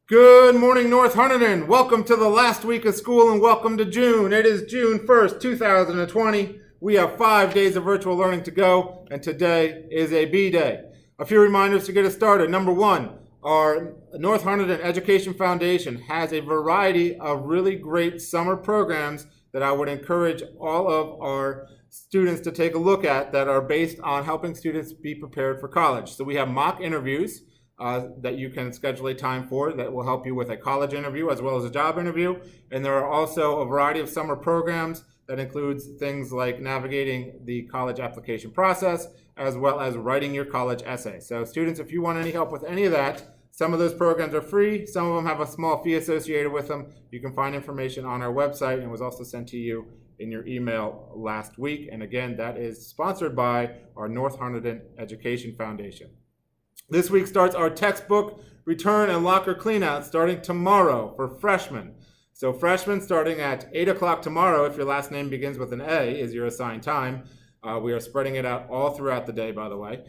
Good morning, North Hunterdon. Welcome to the last week of school and welcome to June. It is June 1st, 2020. We have 5 days of virtual learning to go, and today is a B day. A few reminders to get us started. Number one, our North Hunterdon Education Foundation has a variety of really great summer programs that I would encourage all of our students to take a look at that are based on helping students be prepared for college. So we have mock interviews that you can schedule a time for that will help you with a college interview as well as a job interview. And there are also a variety of summer programs that includes things like navigating the college application process as well as writing your college essay. So students, if you want any help with any of that, some of those programs are free. Some of them have a small fee associated with them. You can find information on our website, and it was also sent to you in your email last week. And again, that is sponsored by our North Hunterdon Education Foundation. This week starts our textbook return and locker cleanout starting tomorrow for freshmen. So freshmen starting at 8 o'clock tomorrow, if your last name begins with an A, is your assigned time. We are spreading it out all throughout the day, by the way.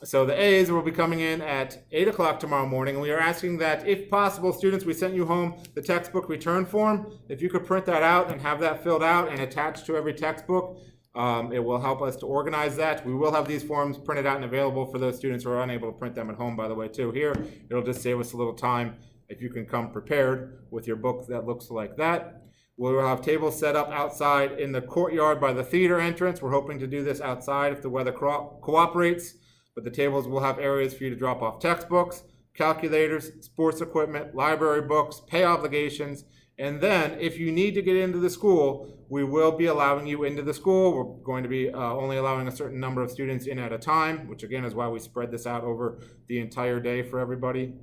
So the A's will be coming in at 8 o'clock tomorrow morning, and we are asking that, if possible, students, we sent you home the textbook return form. If you could print that out and have that filled out and attached to every textbook, it will help us to organize that. We will have these forms printed out and available for those students who are unable to print them at home, by the way, too. Here, it'll just save us a little time if you can come prepared with your book that looks like that. We will have tables set up outside in the courtyard by the theater entrance. We're hoping to do this outside if the weather cooperates, but the tables will have areas for you to drop off textbooks, calculators, sports equipment, library books, pay obligations. And then, if you need to get into the school, we will be allowing you into the school. We're going to be only allowing a certain number of students in at a time, which again is why we spread this out over the entire day for everybody.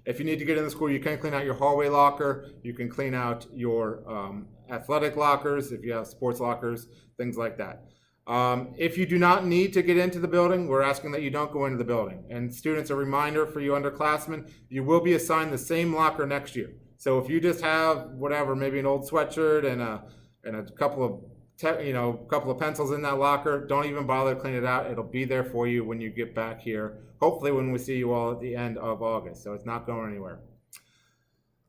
If you need to get in the school, you can clean out your hallway locker. You can clean out your athletic lockers, if you have sports lockers, things like that. If you do not need to get into the building, we're asking that you don't go into the building. And students, a reminder for you underclassmen, you will be assigned the same locker next year. So if you just have whatever, maybe an old sweatshirt and a couple of pencils in that locker, don't even bother to clean it out. It'll be there for you when you get back here, hopefully when we see you all at the end of August. So it's not going anywhere.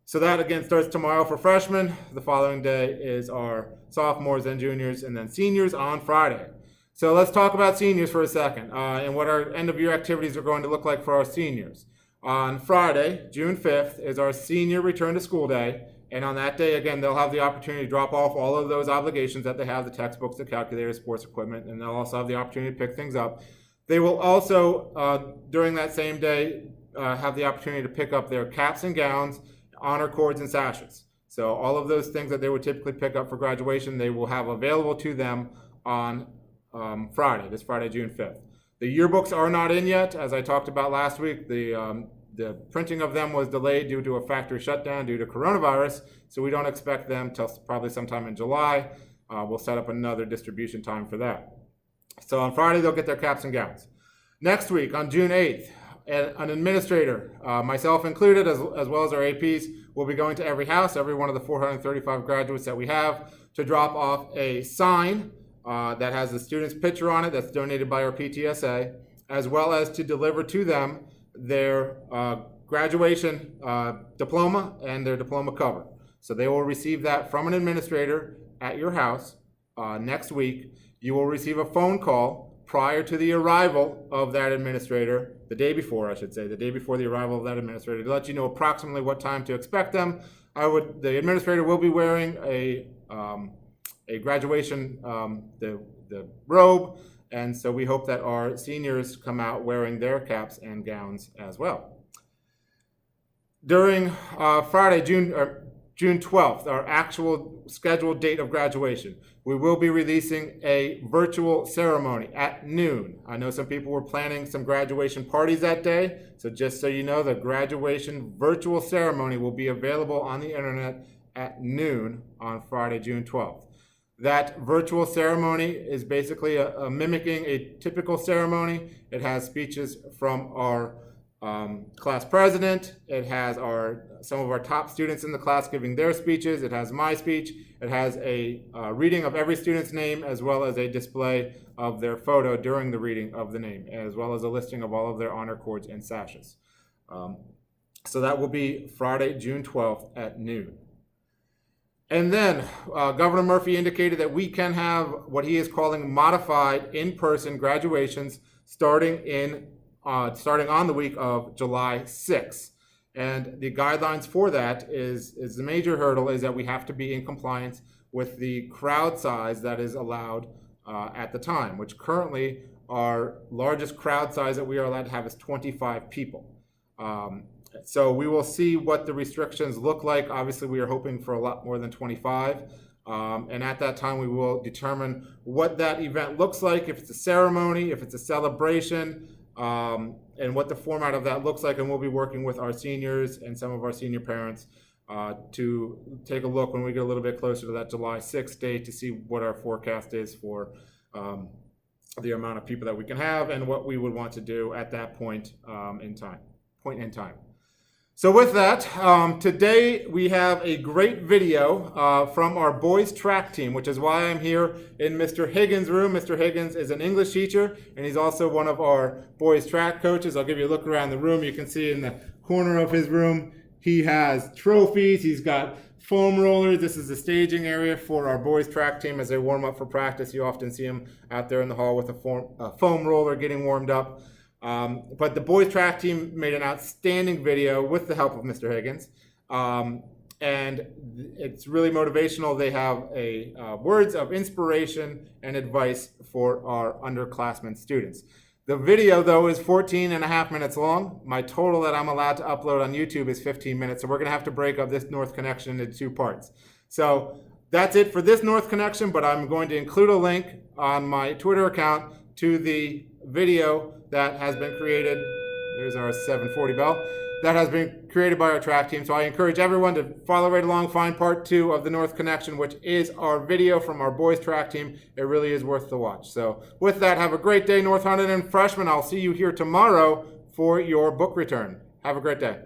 So that again starts tomorrow for freshmen. The following day is our sophomores and juniors, and then seniors on Friday. So let's talk about seniors for a second and what our end of year activities are going to look like for our seniors. On Friday, June 5th, is our senior return to school day. And on that day, again, they'll have the opportunity to drop off all of those obligations that they have, the textbooks, the calculators, sports equipment, and they'll also have the opportunity to pick things up. They will also, during that same day, have the opportunity to pick up their caps and gowns, honor cords, and sashes. So all of those things that they would typically pick up for graduation, they will have available to them on Friday, this Friday, June 5th. The yearbooks are not in yet. As I talked about last week, the printing of them was delayed due to a factory shutdown due to coronavirus, so we don't expect them till probably sometime in July. We'll set up another distribution time for that. So on Friday, they'll get their caps and gowns. Next week, on June 8th, an administrator, myself included, as well as our APs, will be going to every house, every one of the 435 graduates that we have, to drop off a sign that has the student's picture on it that's donated by our PTSA, as well as to deliver to them their graduation diploma and their diploma cover. So they will receive that from an administrator at your house next week. You will receive a phone call prior to the arrival of that administrator, the day before the arrival of that administrator, to let you know approximately what time to expect them. The administrator will be wearing a graduation, the robe, and so we hope that our seniors come out wearing their caps and gowns as well. During Friday, June 12th, our actual scheduled date of graduation, we will be releasing a virtual ceremony at noon. I know some people were planning some graduation parties that day, so just so you know, the graduation virtual ceremony will be available on the internet at noon on Friday, June 12th. That virtual ceremony is basically mimicking a typical ceremony. It has speeches from our class president. It has some of our top students in the class giving their speeches. It has my speech. It has a reading of every student's name, as well as a display of their photo during the reading of the name, as well as a listing of all of their honor cords and sashes. So that will be Friday, June 12th at noon. And then Governor Murphy indicated that we can have what he is calling modified in-person graduations starting on the week of July 6th. And the guidelines for that is the major hurdle is that we have to be in compliance with the crowd size that is allowed at the time, which currently our largest crowd size that we are allowed to have is 25 people. So we will see what the restrictions look like. Obviously, we are hoping for a lot more than 25. And at that time, we will determine what that event looks like, if it's a ceremony, if it's a celebration, and what the format of that looks like. And we'll be working with our seniors and some of our senior parents to take a look when we get a little bit closer to that July 6th date to see what our forecast is for the amount of people that we can have and what we would want to do at that point in time. So with that, today we have a great video from our boys track team, which is why I'm here in Mr. Higgins' room. Mr. Higgins is an English teacher, and he's also one of our boys track coaches. I'll give you a look around the room. You can see in the corner of his room, he has trophies. He's got foam rollers. This is the staging area for our boys track team as they warm up for practice. You often see them out there in the hall with a foam roller getting warmed up. But the boys track team made an outstanding video with the help of Mr. Higgins. And it's really motivational. They have words of inspiration and advice for our underclassmen students. The video, though, is 14 and a half minutes long. My total that I'm allowed to upload on YouTube is 15 minutes. So we're going to have to break up this North Connection into two parts. So that's it for this North Connection, but I'm going to include a link on my Twitter account to the video that has been created. There's our 740 bell. That has been created by our track team. So I encourage everyone to follow right along, find part 2 of the North Connection, which is our video from our boys track team. It really is worth the watch. So with that, have a great day, North Hunterdon freshmen. I'll see you here tomorrow for your book return. Have a great day.